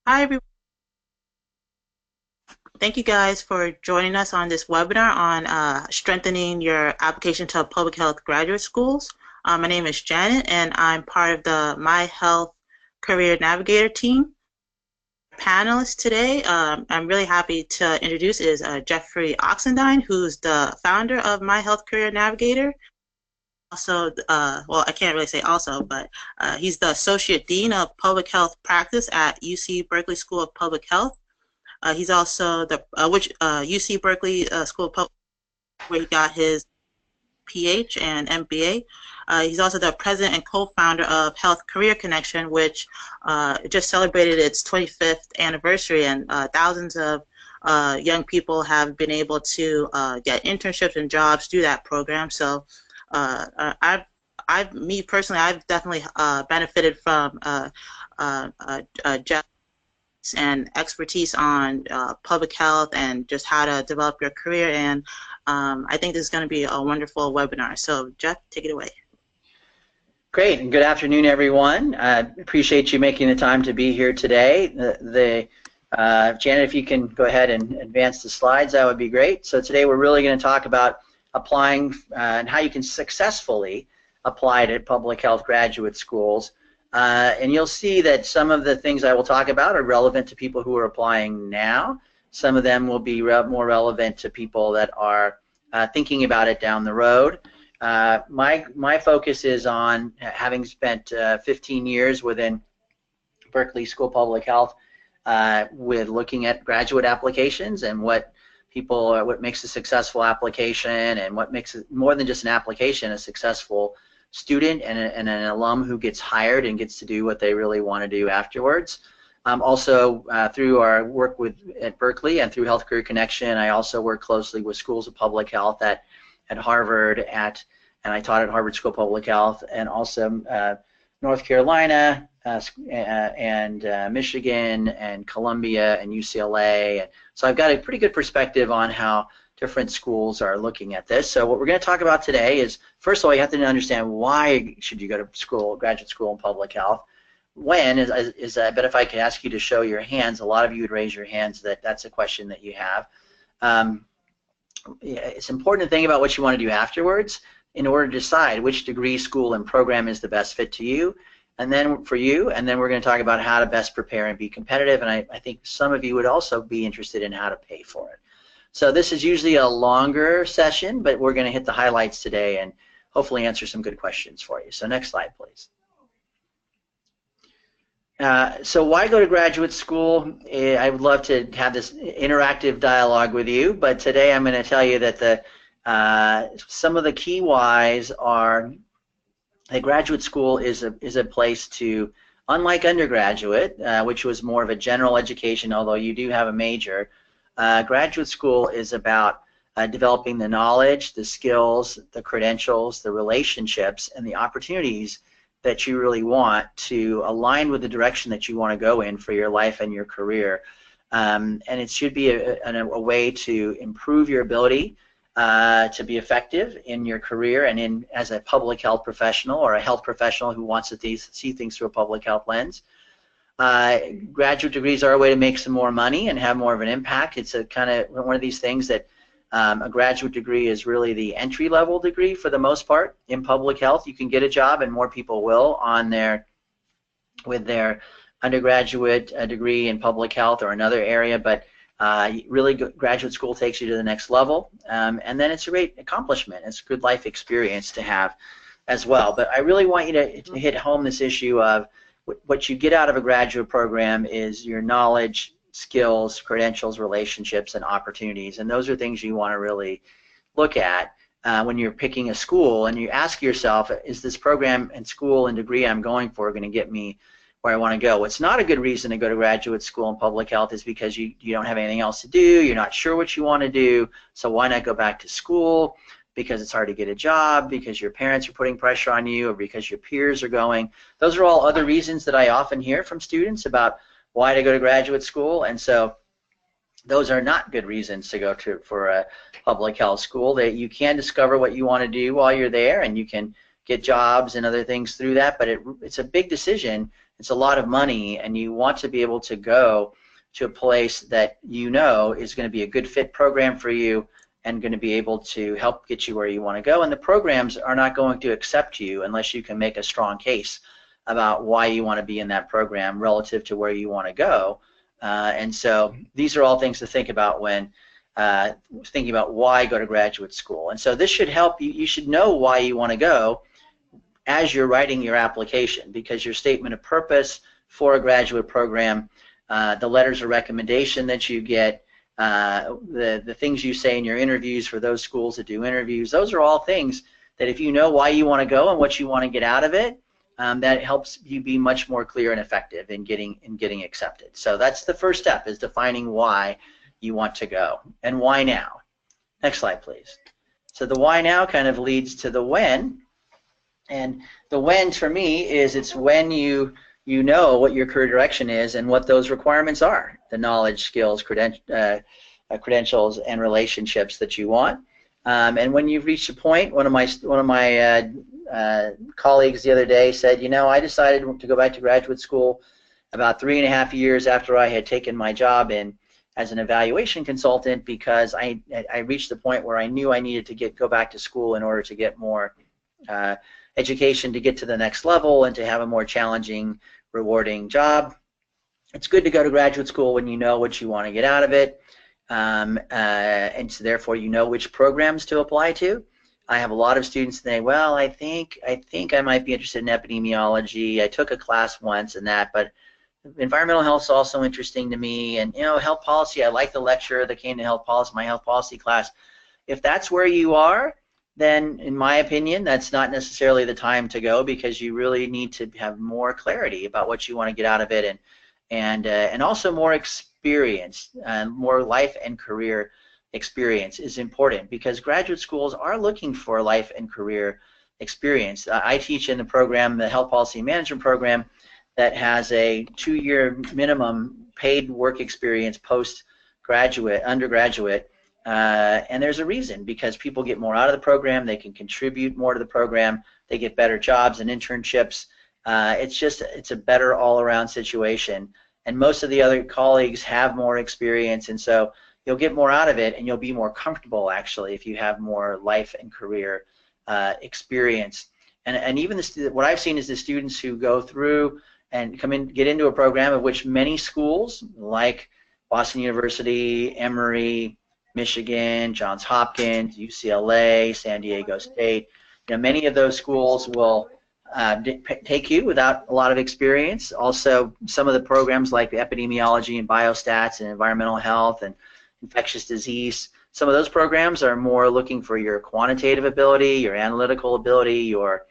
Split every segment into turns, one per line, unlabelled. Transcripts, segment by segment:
Hi, everyone. Thank you guys for joining us on this webinar on strengthening your application to public health graduate schools. My name is Janet, and I'm part of the MyHealth Career Navigator team. Panelists today, I'm really happy to introduce is Jeffrey Oxendine, who's the founder of MyHealth Career Navigator. Also, well, I can't really say also, but he's the Associate Dean of Public Health Practice at UC Berkeley School of Public Health. He's also the UC Berkeley School of Public, where he got his PH and MBA. He's also the president and co-founder of Health Career Connection, which just celebrated its 25th anniversary, and thousands of young people have been able to get internships and jobs through that program. So me personally, I've definitely benefited from Jeff and expertise on public health and just how to develop your career. And I think this is going to be a wonderful webinar. So Jeff, take it away.
Great, and good afternoon, everyone. I appreciate you making the time to be here today. Janet, if you can go ahead and advance the slides, that would be great. So today we're really going to talk about applying and how you can successfully apply to public health graduate schools. And you'll see that some of the things I will talk about are relevant to people who are applying now. Some of them will be more relevant to people that are thinking about it down the road. My focus is on having spent 15 years within Berkeley School of Public Health with looking at graduate applications and what makes a successful application, and what makes it more than just an application, a successful student and an alum who gets hired and gets to do what they really want to do afterwards. Also, through our work at Berkeley and through Health Career Connection, I also work closely with schools of public health at Harvard, and I taught at Harvard School of Public Health, and also North Carolina and Michigan and Columbia and UCLA. So I've got a pretty good perspective on how different schools are looking at this. So what we're going to talk about today is, first of all, you have to understand why should you go to school, graduate school in public health. When is I bet if I could ask you to show your hands, a lot of you would raise your hands that's a question that you have. It's important to think about what you want to do afterwards in order to decide which degree, school, and program is the best fit to you, and then for you, and then we're going to talk about how to best prepare and be competitive, and I think some of you would also be interested in how to pay for it. So this is usually a longer session, but we're going to hit the highlights today and hopefully answer some good questions for you. So next slide, please. So why go to graduate school? I would love to have this interactive dialogue with you, but today I'm going to tell you that some of the key whys are that graduate school is a place to, unlike undergraduate, which was more of a general education, although you do have a major, graduate school is about developing the knowledge, the skills, the credentials, the relationships, and the opportunities that you really want to align with the direction that you want to go in for your life and your career. And it should be a way to improve your ability to be effective in your career and as a public health professional or a health professional who wants to see things through a public health lens. Graduate degrees are a way to make some more money and have more of an impact. It's a kind of one of these things that a graduate degree is really the entry-level degree for the most part in public health. You can get a job, and more people will with their undergraduate degree in public health or another area, but really graduate school takes you to the next level, and then it's a great accomplishment. It's a good life experience to have as well. But I really want you to hit home this issue of what you get out of a graduate program is your knowledge, skills, credentials, relationships, and opportunities, and those are things you want to really look at when you're picking a school, and you ask yourself, is this program and school and degree I'm going for going to get me where I want to go? What's not a good reason to go to graduate school in public health is because you don't have anything else to do, you're not sure what you want to do, so why not go back to school? Because it's hard to get a job, because your parents are putting pressure on you, or because your peers are going. Those are all other reasons that I often hear from students about why to go to graduate school, and so those are not good reasons to go for a public health school. That you can discover what you want to do while you're there, and you can get jobs and other things through that, but it's a big decision It's a lot of money, and you want to be able to go to a place that you know is going to be a good fit program for you and going to be able to help get you where you want to go. And the programs are not going to accept you unless you can make a strong case about why you want to be in that program relative to where you want to go. And so these are all things to think about when thinking about why go to graduate school. And so this should help you. You should know why you want to go as you're writing your application, because your statement of purpose for a graduate program, the letters of recommendation that you get, the things you say in your interviews for those schools that do interviews, those are all things that if you know why you want to go and what you want to get out of it, that helps you be much more clear and effective in getting accepted. So that's the first step, is defining why you want to go and why now. Next slide, please. So the why now kind of leads to the when, and the when for me is it's when you know what your career direction is and what those requirements are, the knowledge, skills, credentials, and relationships that you want. And when you've reached a point, one of my colleagues the other day said, you know, I decided to go back to graduate school about 3.5 years after I had taken my job as an evaluation consultant, because I reached the point where I knew I needed to go back to school in order to get more education to get to the next level and to have a more challenging, rewarding job. It's good to go to graduate school when you know what you want to get out of it, and so therefore you know which programs to apply to. I have a lot of students say, well, I think I might be interested in epidemiology. I took a class once in that, but environmental health is also interesting to me, and you know, health policy, I like the lecturer that came to health policy, my health policy class. If that's where you are, then in my opinion, that's not necessarily the time to go, because you really need to have more clarity about what you want to get out of it, and also more experience, more life and career experience is important, because graduate schools are looking for life and career experience. I teach in the program, the Health Policy Management program, that has a 2-year minimum paid work experience undergraduate, and there's a reason, because people get more out of the program, they can contribute more to the program, they get better jobs and internships. It's a better all-around situation, and most of the other colleagues have more experience, and so you'll get more out of it, and you'll be more comfortable actually if you have more life and career experience. And even what I've seen is the students who go through and get into a program of which many schools like Boston University, Emory, Michigan, Johns Hopkins, UCLA, San Diego State, you know, many of those schools will take you without a lot of experience. Also, some of the programs like epidemiology and biostats and environmental health and infectious disease, some of those programs are more looking for your quantitative ability, your analytical ability, your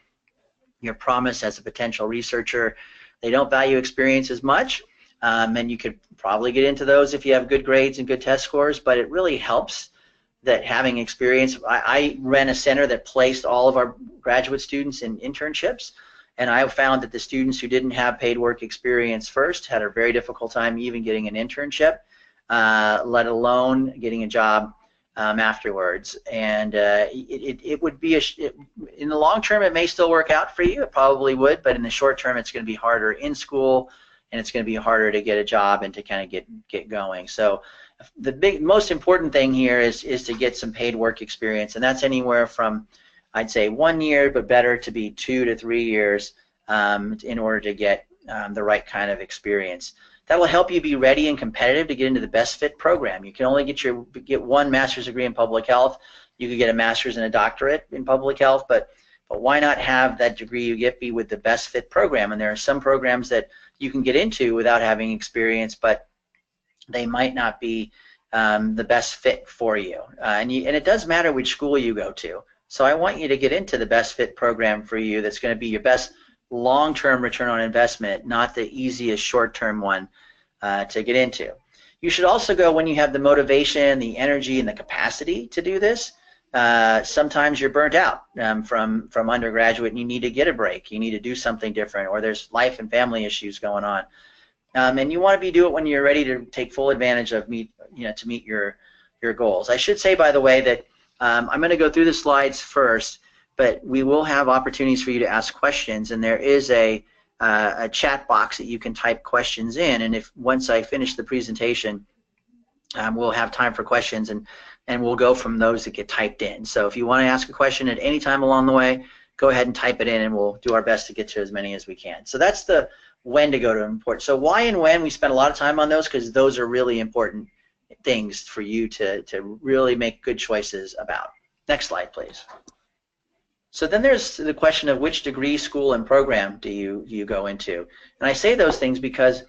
promise as a potential researcher. They don't value experience as much, and you could probably get into those if you have good grades and good test scores, but it really helps that having experience. I ran a center that placed all of our graduate students in internships, and I found that the students who didn't have paid work experience first had a very difficult time even getting an internship, let alone getting a job afterwards. And it would be in the long term, it may still work out for you. It probably would, but in the short term, it's going to be harder in school, and it's going to be harder to get a job and to kind of get going. So the most important thing here is to get some paid work experience, and that's anywhere from, I'd say, 1 year, but better to be 2 to 3 years in order to get the right kind of experience. That will help you be ready and competitive to get into the best fit program. You can only get one master's degree in public health. You could get a master's and a doctorate in public health, but why not have that degree you get be with the best fit program? And there are some programs that you can get into without having experience, but they might not be the best fit for you. And it does matter which school you go to. So I want you to get into the best fit program for you that's going to be your best long-term return on investment, not the easiest short-term one to get into. You should also go when you have the motivation, the energy, and the capacity to do this. Sometimes you're burnt out from undergraduate and you need to get a break. You need to do something different, or there's life and family issues going on. And you want to do it when you're ready to take full advantage of to meet your goals. I should say, by the way, that I'm going to go through the slides first, but we will have opportunities for you to ask questions, and there is a a chat box that you can type questions in, and if once I finish the presentation, we'll have time for questions, and we'll go from those that get typed in. So if you want to ask a question at any time along the way, go ahead and type it in, and we'll do our best to get to as many as we can. So that's the when to go to important. So why and when, we spend a lot of time on those because those are really important things for you to really make good choices about. Next slide, please. So then there's the question of which degree, school, and program do you go into. And I say those things because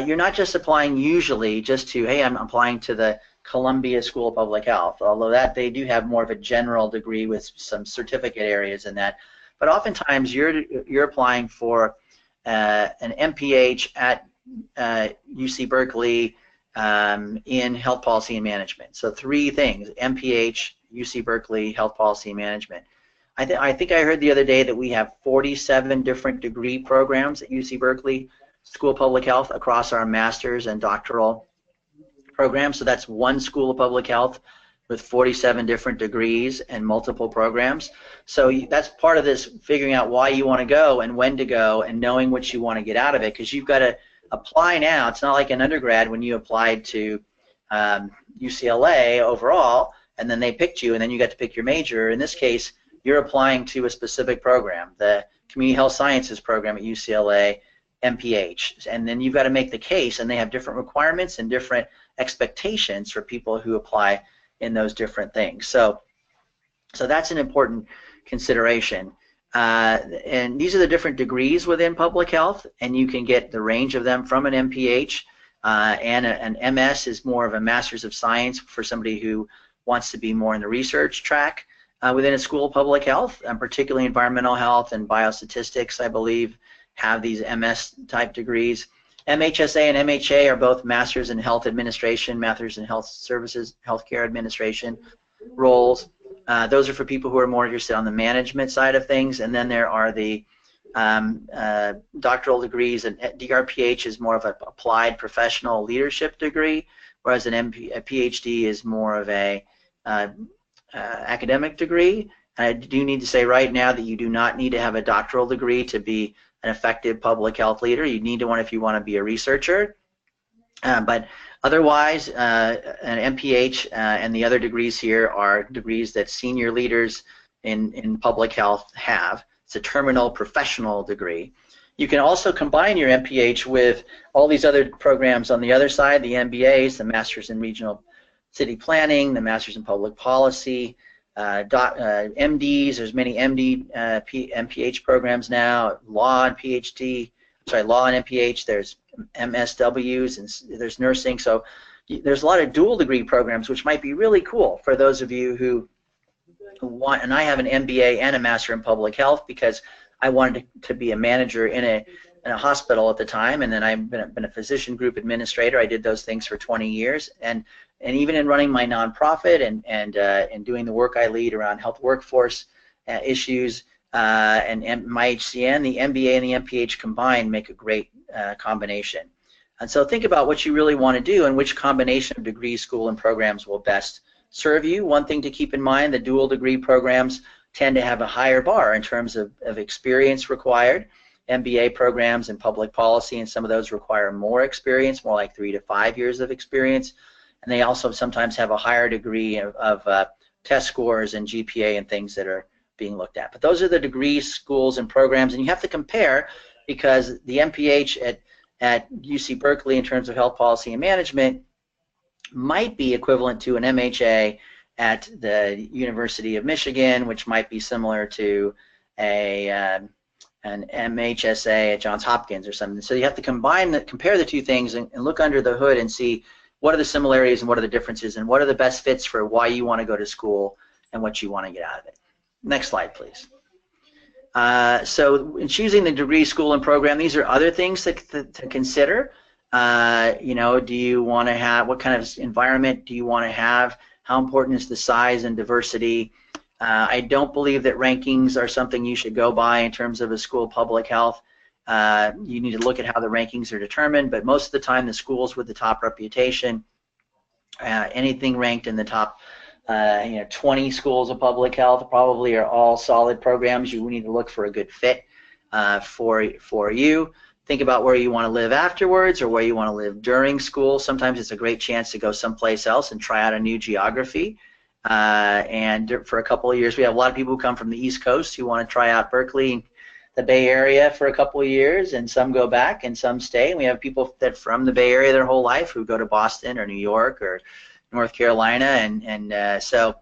you're not just applying usually just to, hey, I'm applying to the Columbia School of Public Health, although that they do have more of a general degree with some certificate areas in that. But oftentimes you're applying for an MPH at UC Berkeley in health policy and management. So 3 things: MPH, UC Berkeley, health policy and management. I think I heard the other day that we have 47 different degree programs at UC Berkeley School of Public Health across our master's and doctoral programs. So that's one School of Public Health with 47 different degrees and multiple programs. So that's part of this figuring out why you want to go and when to go and knowing what you want to get out of it, because you've got to apply now. It's not like an undergrad when you applied to UCLA overall and then they picked you and then you got to pick your major. In this case, you're applying to a specific program, the Community Health Sciences program at UCLA, MPH, and then you've got to make the case, and they have different requirements and different expectations for people who apply in those different things. So that's an important consideration. And these are the different degrees within public health, and you can get the range of them from an MPH, and an MS is more of a Master's of Science for somebody who wants to be more in the research track within a school of public health, and particularly environmental health and biostatistics, I believe, have these MS type degrees. MHSA and MHA are both Masters in Health Administration, Masters in Health Services, Healthcare Administration roles. Those are for people who are more interested on the management side of things. And then there are the doctoral degrees, and DRPH is more of an applied professional leadership degree, whereas a PhD is more of a academic degree. I do need to say right now that you do not need to have a doctoral degree to be an effective public health leader. You need one if you want to be a researcher. But otherwise, an MPH and the other degrees here are degrees that senior leaders in public health have. It's a terminal professional degree. You can also combine your MPH with all these other programs on the other side, the MBAs, the Masters in Regional City Planning, the Masters in Public Policy, MDs. There's many MD, MPH programs now, law and PhD, law and MPH. There's MSWs, and there's nursing. So there's a lot of dual degree programs, which might be really cool for those of you who want. And I have an MBA and a Master in Public Health because I wanted to be a manager in a hospital at the time, and then I've been a physician group administrator. I did those things for 20 years, and even in running my nonprofit and doing the work I lead around health workforce issues and MyHCN, the MBA and the MPH combined make a great combination. And so think about what you really want to do and which combination of degrees, school, and programs will best serve you. One thing to keep in mind, the dual degree programs tend to have a higher bar in terms of experience required. MBA programs in public policy, and some of those require more experience, more like 3 to 5 years of experience. And they also sometimes have a higher degree of test scores and GPA and things that are being looked at. But those are the degrees, schools, and programs, and you have to compare, because the MPH at UC Berkeley in terms of health policy and management might be equivalent to an MHA at the University of Michigan, which might be similar to an MHSA at Johns Hopkins or something. So you have to compare the two things and look under the hood and see what are the similarities and what are the differences and what are the best fits for why you want to go to school and what you want to get out of it. Next slide, please. So in choosing the degree, school, and program, these are other things to consider. You know, do you want to have, what kind of environment do you want to have? How important is the size and diversity? I don't believe that rankings are something you should go by in terms of a school of public health. You need to look at how the rankings are determined, but most of the time the schools with the top reputation, anything ranked in the top 20 schools of public health probably are all solid programs. You need to look for a good fit. for you. Think about where you want to live afterwards or where you want to live during school. Sometimes it's a great chance to go someplace else and try out a new geography. And for a couple of years, we have a lot of people who come from the East Coast who want to try out Berkeley, the Bay Area for a couple of years, and some go back and some stay. And we have people that from the Bay Area their whole life who go to Boston or New York or North Carolina, and so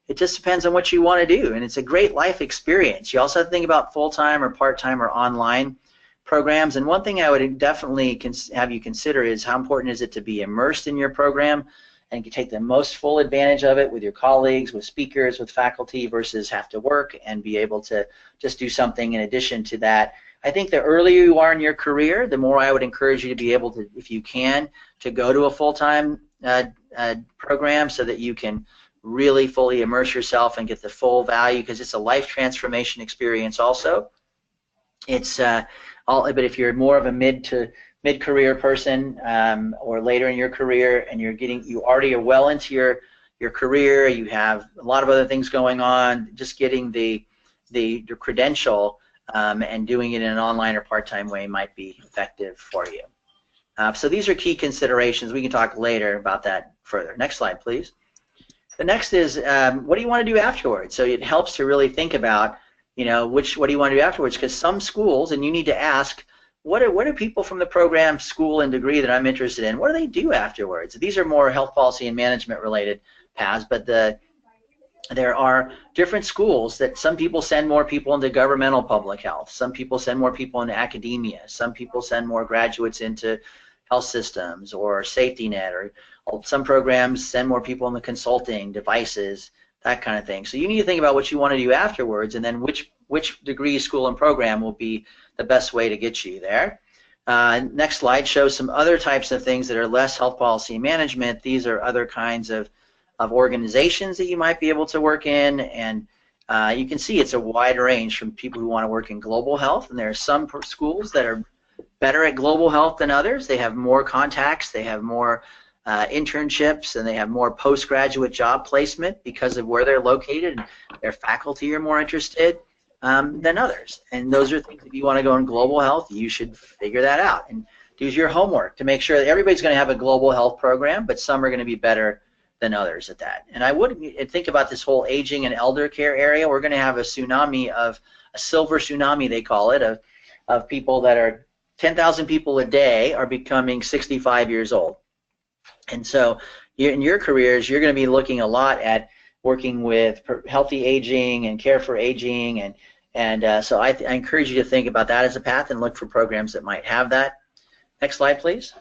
it just depends on what you want to do, and it's a great life experience. You also have to think about full-time or part-time or online programs, and one thing I would definitely have you consider is how important is it to be immersed in your program and take the most full advantage of it with your colleagues, with speakers, with faculty, versus have to work and be able to just do something in addition to that. I think the earlier you are in your career, the more I would encourage you to be able to, if you can, to go to a full-time program so that you can really fully immerse yourself and get the full value, because it's a life transformation experience also. It's but if you're more of a mid-career person or later in your career and you already are well into your career, you have a lot of other things going on, just getting the credential and doing it in an online or part-time way might be effective for you. So these are key considerations. We can talk later about that further. Next slide, please. The next is what do you want to do afterwards? So it helps to really think about, what do you want to do afterwards? Because some schools, and you need to ask, what are people from the program, school, and degree that I'm interested in, what do they do afterwards? These are more health policy and management related paths, but there are different schools that some people send more people into governmental public health, some people send more people into academia, some people send more graduates into health systems or safety net, or some programs send more people into consulting, devices, that kind of thing. So you need to think about what you want to do afterwards, and then which degree, school, and program will be the best way to get you there. Next slide shows some other types of things that are less health policy management. These are other kinds of organizations that you might be able to work in, and you can see it's a wide range from people who want to work in global health, and there are some schools that are better at global health than others. They have more contacts, they have more internships, and they have more postgraduate job placement because of where they're located, and their faculty are more interested than others. And those are things, if you want to go in global health, you should figure that out and do your homework to make sure that everybody's going to have a global health program, but some are going to be better than others at that. And I would think about this whole aging and elder care area. We're going to have a tsunami a silver tsunami, they call it, of people that are 10,000 people a day are becoming 65 years old. And so in your careers, you're going to be looking a lot at working with healthy aging and care for aging, and so I encourage you to think about that as a path and look for programs that might have that. Next slide, please.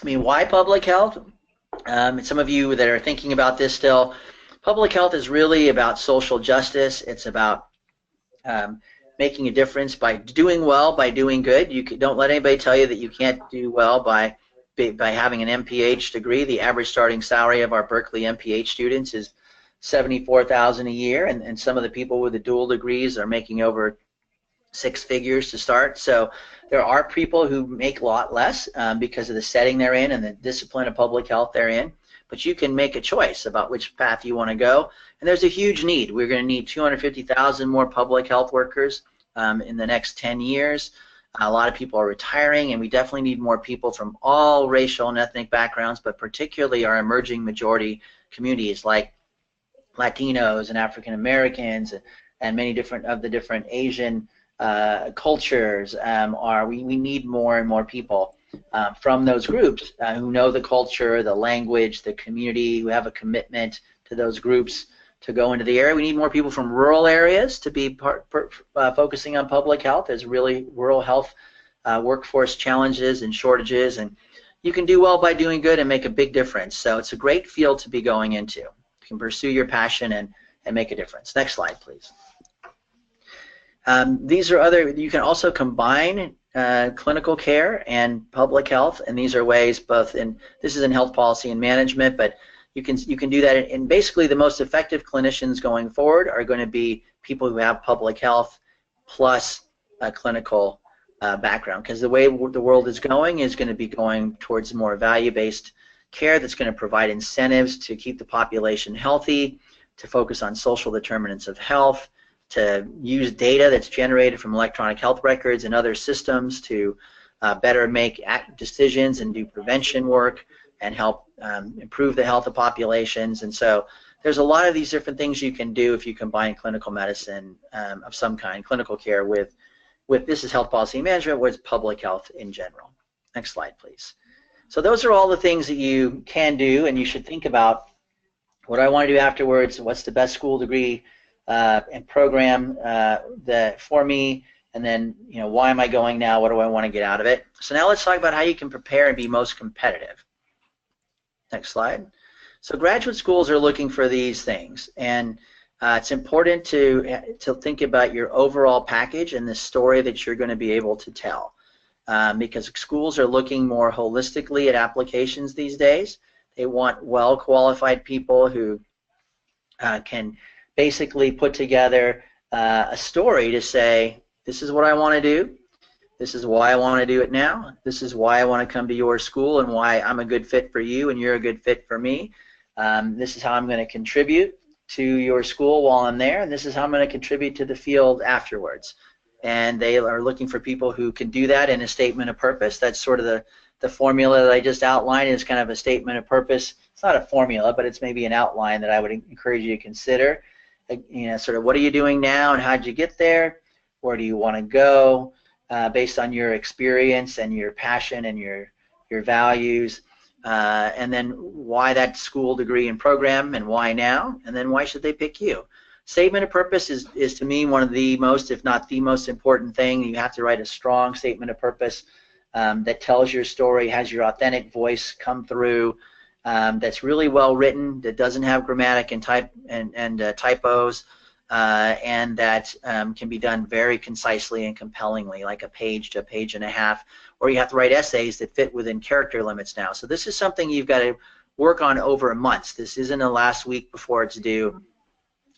Why public health? Some of you that are thinking about this still, public health is really about social justice. It's about making a difference by doing well, by doing good. Don't let anybody tell you that you can't do well by having an MPH degree. The average starting salary of our Berkeley MPH students is $74,000 a year, and some of the people with the dual degrees are making over 6 figures to start. So there are people who make a lot less because of the setting they're in and the discipline of public health they're in, but you can make a choice about which path you want to go. And there's a huge need. We're going to need 250,000 more public health workers in the next 10 years. A lot of people are retiring, and we definitely need more people from all racial and ethnic backgrounds, but particularly our emerging majority communities like Latinos and African Americans and many different Asian cultures. We need more and more people from those groups who know the culture, the language, the community, who have a commitment to those groups to go into the area. We need more people from rural areas to be focusing on public health. There's really rural health workforce challenges and shortages, and you can do well by doing good and make a big difference. So it's a great field to be going into. You can pursue your passion and make a difference. Next slide, please. These are you can also combine clinical care and public health, and these are ways this is in health policy and management, but you can do that, and basically the most effective clinicians going forward are going to be people who have public health plus a clinical background, because the way the world is going to be going towards more value-based care that's going to provide incentives to keep the population healthy, to focus on social determinants of health, to use data that's generated from electronic health records and other systems to better make decisions and do prevention work and help improve the health of populations. And so there's a lot of these different things you can do if you combine clinical medicine of some kind, clinical care, with this is health policy management, with public health in general. Next slide, please. So those are all the things that you can do, and you should think about what do I want to do afterwards, what's the best school degree and program for me, and then why am I going now, what do I want to get out of it. So now let's talk about how you can prepare and be most competitive. Next slide. So graduate schools are looking for these things, and it's important to think about your overall package and the story that you're going to be able to tell, because schools are looking more holistically at applications these days. They want well-qualified people who can basically put together a story to say, this is what I want to do, this is why I want to do it now, this is why I want to come to your school and why I'm a good fit for you and you're a good fit for me. This is how I'm going to contribute to your school while I'm there, and this is how I'm going to contribute to the field afterwards. And they are looking for people who can do that in a statement of purpose. That's sort of the formula that I just outlined is kind of a statement of purpose. It's not a formula, but it's maybe an outline that I would encourage you to consider. Sort of what are you doing now and how did you get there? Where do you want to go based on your experience and your passion and your values? And then why that school degree and program and why now? And then why should they pick you? Statement of purpose is to me one of the most, if not the most important thing. You have to write a strong statement of purpose that tells your story, has your authentic voice come through, that's really well written, that doesn't have grammatic and typos, and that can be done very concisely and compellingly, like a page to a page and a half, or you have to write essays that fit within character limits now. So this is something you've got to work on over months. This isn't a last week before it's due.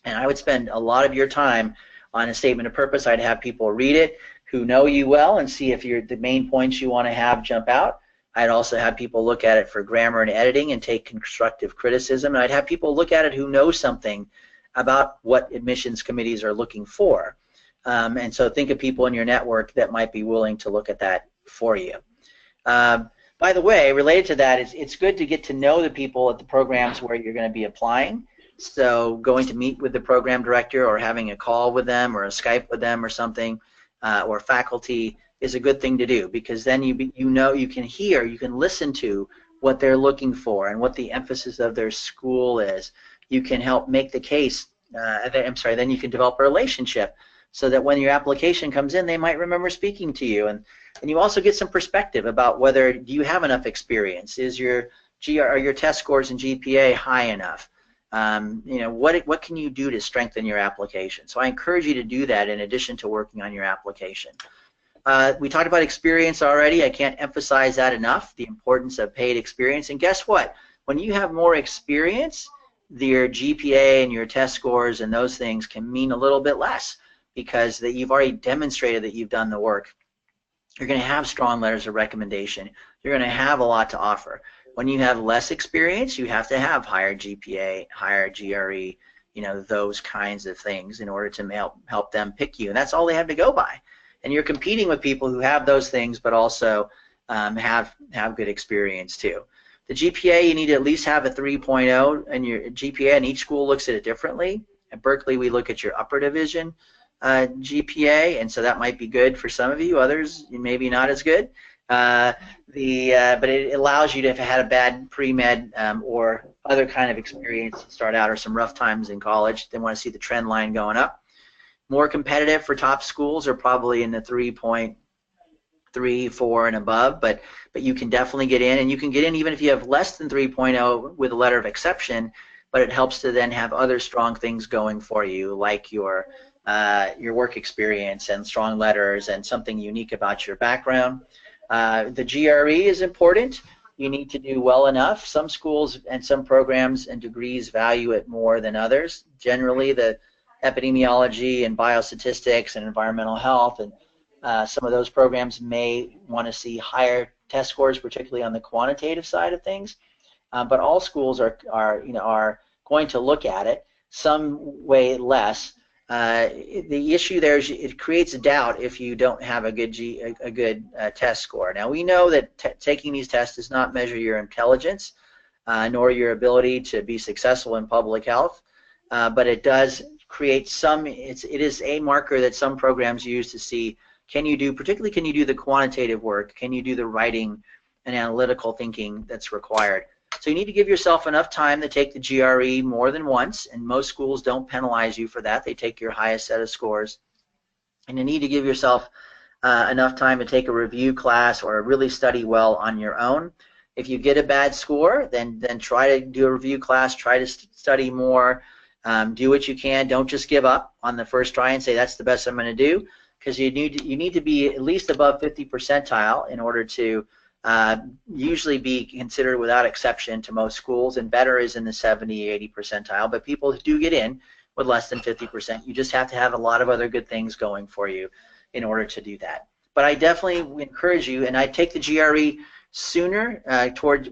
And I would spend a lot of your time on a statement of purpose. I'd have people read it who know you well and see if the main points you want to have jump out. I'd also have people look at it for grammar and editing and take constructive criticism. And I'd have people look at it who know something about what admissions committees are looking for. And so think of people in your network that might be willing to look at that for you. By the way, related to that, it's good to get to know the people at the programs where you're going to be applying. So going to meet with the program director or having a call with them or a Skype with them or something, or faculty, is a good thing to do, because then you can hear, you can listen to what they're looking for and what the emphasis of their school is. You can help make the case, then you can develop a relationship so that when your application comes in, they might remember speaking to you. And you also get some perspective about whether you have enough experience. Are your test scores and GPA high enough? What can you do to strengthen your application? So I encourage you to do that in addition to working on your application. We talked about experience already. I can't emphasize that enough, the importance of paid experience. And guess what? When you have more experience, your GPA and your test scores and those things can mean a little bit less, because you've already demonstrated that you've done the work. You're going to have strong letters of recommendation. You're going to have a lot to offer. When you have less experience, you have to have higher GPA, higher GRE, those kinds of things in order to help them pick you. And that's all they have to go by. And you're competing with people who have those things but also have good experience too. The GPA, you need to at least have a 3.0 in your GPA, and each school looks at it differently. At Berkeley, we look at your upper division GPA, and so that might be good for some of you. Others, maybe not as good. But it allows you to have had a bad pre-med or other kind of experience to start out, or some rough times in college. They want to see the trend line going up. More competitive for top schools are probably in the 3.3, 4 and above, but you can definitely get in, and you can get in even if you have less than 3.0 with a letter of exception, but it helps to then have other strong things going for you, like your work experience and strong letters and something unique about your background. The GRE is important. You need to do well enough. Some schools and some programs and degrees value it more than others. Generally, the epidemiology and biostatistics and environmental health and some of those programs may want to see higher test scores, particularly on the quantitative side of things. But all schools are going to look at it. some weigh less. The issue there is it creates doubt if you don't have a good test score. Now we know that taking these tests does not measure your intelligence nor your ability to be successful in public health, but it does create some. It is a marker that some programs use to see particularly can you do the quantitative work, can you do the writing and analytical thinking that's required. So you need to give yourself enough time to take the GRE more than once, and most schools don't penalize you for that. They take your highest set of scores. And you need to give yourself enough time to take a review class or really study well on your own. If you get a bad score, then try to do a review class, try to study more, do what you can. Don't just give up on the first try and say that's the best I'm going to do, because you need to be at least above 50 percentile in order to usually be considered without exception to most schools, and better is in the 70, 80 percentile, but people do get in with less than 50%. You just have to have a lot of other good things going for you in order to do that. But I definitely encourage you, and I take the GRE sooner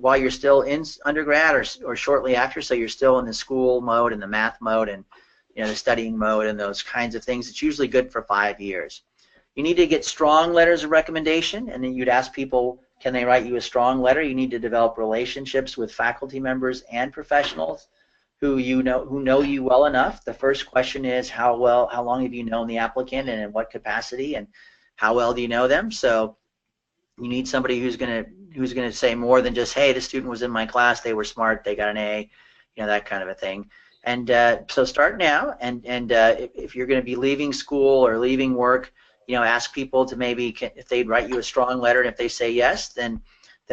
while you're still in undergrad or shortly after, so you're still in the school mode and the math mode and the studying mode and those kinds of things. It's usually good for 5 years. You need to get strong letters of recommendation, and then you'd ask people, can they write you a strong letter? You need to develop relationships with faculty members and professionals who know you well enough. The first question is how long have you known the applicant and in what capacity, and how well do you know them? So you need somebody who's going to say more than just, hey, the student was in my class, they were smart, they got an A, that kind of a thing. And so start now, and if you're going to be leaving school or leaving work, ask people to maybe, if they'd write you a strong letter, and if they say yes, then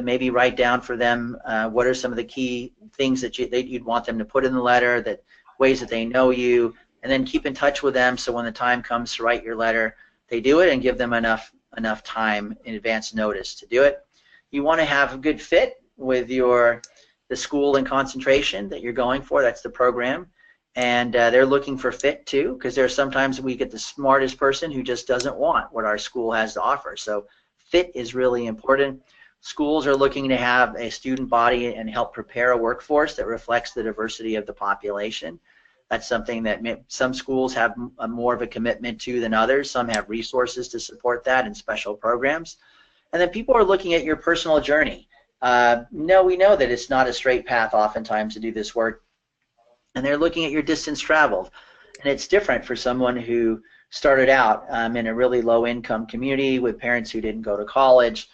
maybe write down for them what are some of the key things that you'd want them to put in the letter, ways that they know you, and then keep in touch with them so when the time comes to write your letter, they do it, and give them enough time in advance notice to do it. You want to have a good fit with the school and concentration that you're going for. That's the program. And they're looking for fit too, because there's sometimes we get the smartest person who just doesn't want what our school has to offer. So fit is really important. Schools are looking to have a student body and help prepare a workforce that reflects the diversity of the population. That's something that some schools have more of a commitment to than others. Some have resources to support that and special programs. And then people are looking at your personal journey. We know that it's not a straight path oftentimes to do this work. And they're looking at your distance traveled, and it's different for someone who started out in a really low-income community with parents who didn't go to college,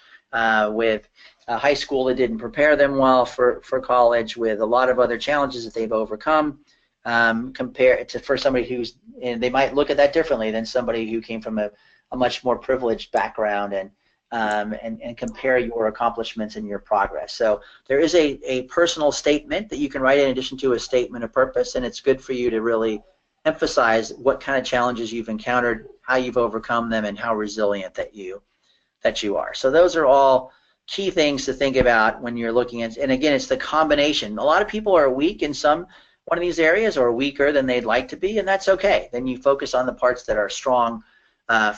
with a high school that didn't prepare them well for college, with a lot of other challenges that they've overcome, compared to for somebody and they might look at that differently than somebody who came from a much more privileged background, and compare your accomplishments and your progress. So there is a personal statement that you can write in addition to a statement of purpose, and it's good for you to really emphasize what kind of challenges you've encountered, how you've overcome them, and how resilient that you are. So those are all key things to think about when you're looking at, and again, it's the combination. A lot of people are weak in one of these areas, or weaker than they'd like to be, and that's okay. Then you focus on the parts that are strong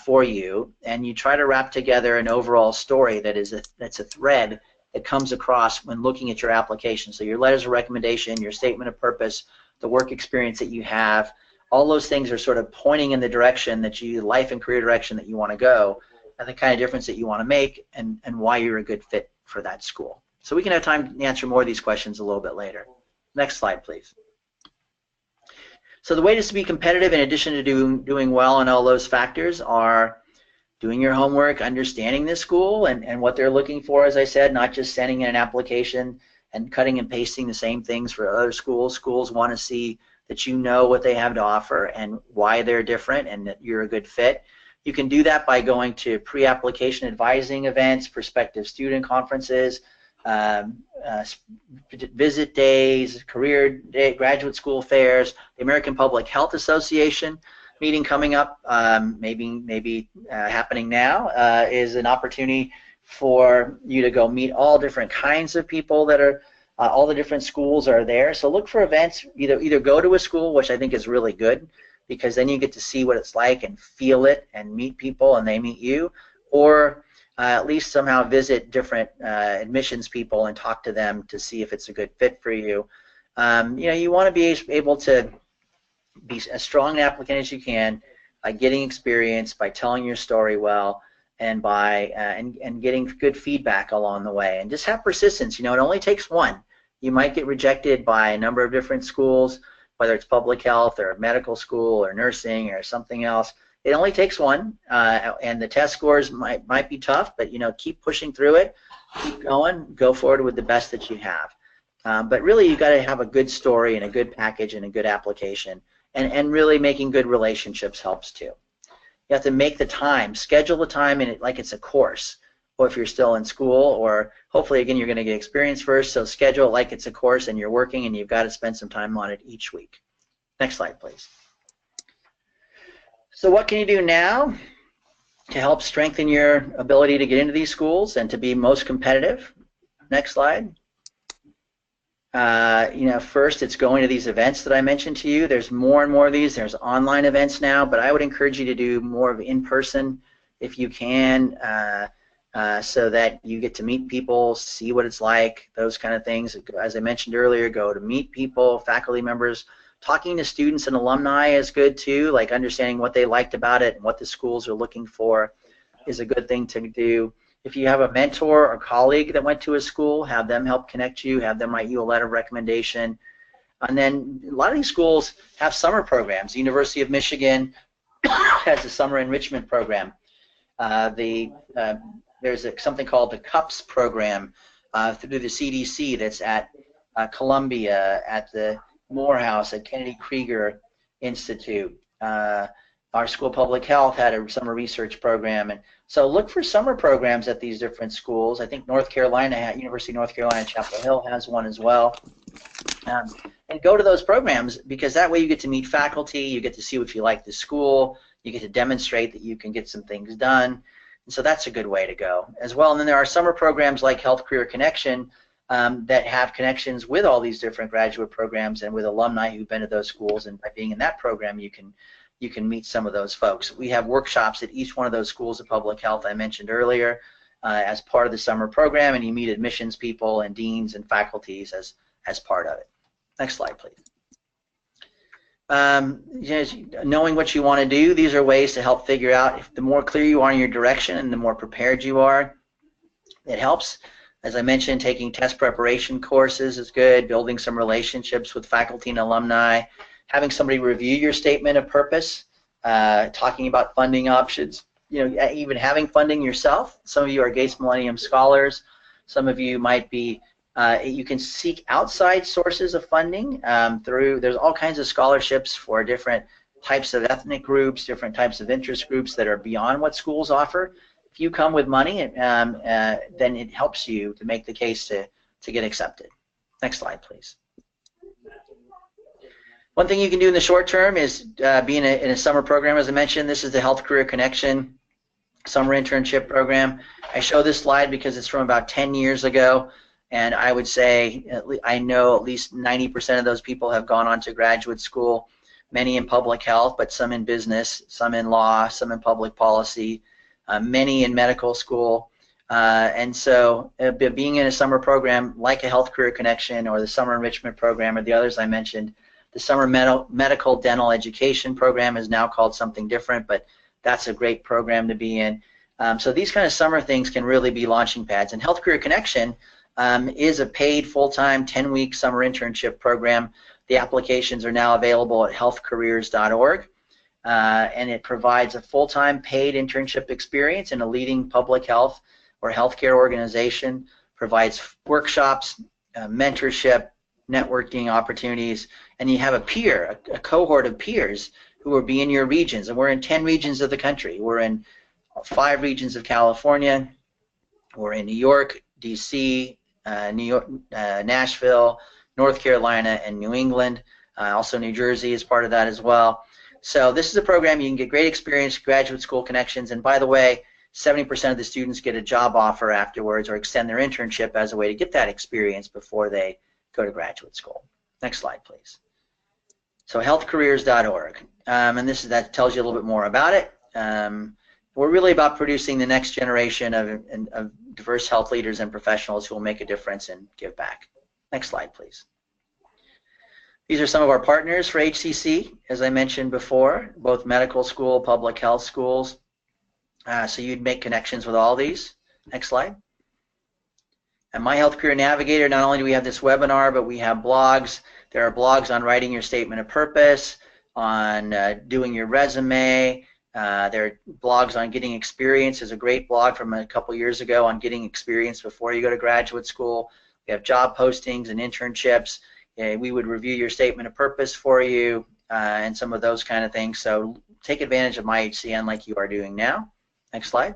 for you, and you try to wrap together an overall story that's a thread that comes across when looking at your application. So your letters of recommendation, your statement of purpose, the work experience that you have, all those things are sort of pointing in the direction life and career direction that you want to go, and the kind of difference that you want to make, and why you're a good fit for that school. So we can have time to answer more of these questions a little bit later. Next slide, please. So the way to be competitive, in addition to doing well on all those factors, are doing your homework, understanding this school and what they're looking for, as I said, not just sending in an application and cutting and pasting the same things for other schools. Schools want to see that you know what they have to offer and why they're different and that you're a good fit. You can do that by going to pre-application advising events, prospective student conferences, visit days, career day, graduate school fairs. The American Public Health Association meeting coming up, maybe happening now, is an opportunity for you to go meet all different kinds of people that are, all the different schools are there. So look for events, either go to a school, which I think is really good, because then you get to see what it's like and feel it and meet people and they meet you, or at least somehow visit different admissions people and talk to them to see if it's a good fit for you. You want to be able to be as strong an applicant as you can by getting experience, by telling your story well, and by and getting good feedback along the way. And just have persistence. You know, it only takes one. You might get rejected by a number of different schools, whether it's public health or medical school or nursing or something else. It only takes one, and the test scores might be tough, but you know, keep pushing through it, keep going, go forward with the best that you have. But really, you've got to have a good story and a good package and a good application, and really making good relationships helps too. You have to make the time, schedule the time in it like it's a course, or if you're still in school, or hopefully again you're going to get experience first, so schedule it like it's a course and you're working and you've got to spend some time on it each week. Next slide, please. So what can you do now to help strengthen your ability to get into these schools and to be most competitive? Next slide. You know, first it's going to these events that I mentioned to you. There's more and more of these. There's online events now, but I would encourage you to do more of in-person if you can, so that you get to meet people, see what it's like, those kind of things. As I mentioned earlier, go to meet people, faculty members. Talking to students and alumni is good too, like understanding what they liked about it and what the schools are looking for is a good thing to do. If you have a mentor or colleague that went to a school, have them help connect you, have them write you a letter of recommendation. And then a lot of these schools have summer programs. The University of Michigan has a summer enrichment program. There's something called the CUPS program through the CDC that's at Columbia, at the Morehouse, at Kennedy Krieger Institute. Our School of Public Health had a summer research program, and so look for summer programs at these different schools. I think North Carolina, University of North Carolina, Chapel Hill has one as well. And go to those programs, because that way you get to meet faculty, you get to see if you like the school, you get to demonstrate that you can get some things done. And so that's a good way to go as well. And then there are summer programs like Health Career Connection that have connections with all these different graduate programs and with alumni who've been to those schools, and by being in that program you can meet some of those folks. We have workshops at each one of those schools of public health I mentioned earlier as part of the summer program, and you meet admissions people and deans and faculties as part of it. Next slide, please. Knowing what you want to do, these are ways to help figure out if the more clear you are in your direction and the more prepared you are, it helps. As I mentioned, taking test preparation courses is good, building some relationships with faculty and alumni, having somebody review your statement of purpose, talking about funding options, even having funding yourself. Some of you are Gates Millennium Scholars. Some of you might be, you can seek outside sources of funding there's all kinds of scholarships for different types of ethnic groups, different types of interest groups that are beyond what schools offer. If you come with money, then it helps you to make the case to get accepted. Next slide, please. One thing you can do in the short term is be in a summer program, as I mentioned. This is the Health Career Connection Summer Internship Program. I show this slide because it's from about 10 years ago, and I would say I know at least 90% of those people have gone on to graduate school, many in public health, but some in business, some in law, some in public policy, many in medical school. And so being in a summer program like a Health Career Connection or the Summer Enrichment Program or the others I mentioned, the Summer Medical Dental Education Program is now called something different, but that's a great program to be in. So these kind of summer things can really be launching pads. And Health Career Connection is a paid full-time 10-week summer internship program. The applications are now available at healthcareers.org, and it provides a full-time paid internship experience in a leading public health or healthcare organization, provides workshops, mentorship, networking opportunities, and you have a cohort of peers who will be in your regions. And we're in 10 regions of the country. We're in 5 regions of California. We're in New York, DC, Nashville, North Carolina, and New England. Also New Jersey is part of that as well. So this is a program you can get great experience, graduate school connections, and by the way, 70% of the students get a job offer afterwards or extend their internship as a way to get that experience before they go to graduate school. Next slide, please. So healthcareers.org, and that tells you a little bit more about it. We're really about producing the next generation of diverse health leaders and professionals who will make a difference and give back. Next slide, please. These are some of our partners for HCC, as I mentioned before, both medical school, public health schools. So you'd make connections with all these. Next slide. At MyHealth Career Navigator, not only do we have this webinar, but we have blogs. There are blogs on writing your statement of purpose, on doing your resume. There are blogs on getting experience. There's a great blog from a couple years ago on getting experience before you go to graduate school. We have job postings and internships. We would review your statement of purpose for you and some of those kind of things. So take advantage of MyHCN like you are doing now. Next slide.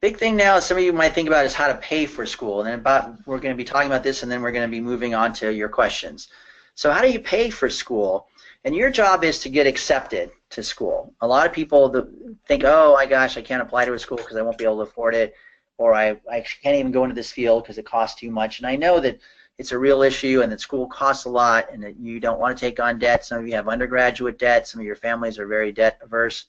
Big thing now, some of you might think about, is how to pay for school. And we're going to be talking about this, and then we're going to be moving on to your questions. So how do you pay for school? And your job is to get accepted to school. A lot of people think, oh my gosh, I can't apply to a school because I won't be able to afford it, or I can't even go into this field because it costs too much. And I know that it's a real issue and that school costs a lot and that you don't want to take on debt. Some of you have undergraduate debt. Some of your families are very debt averse.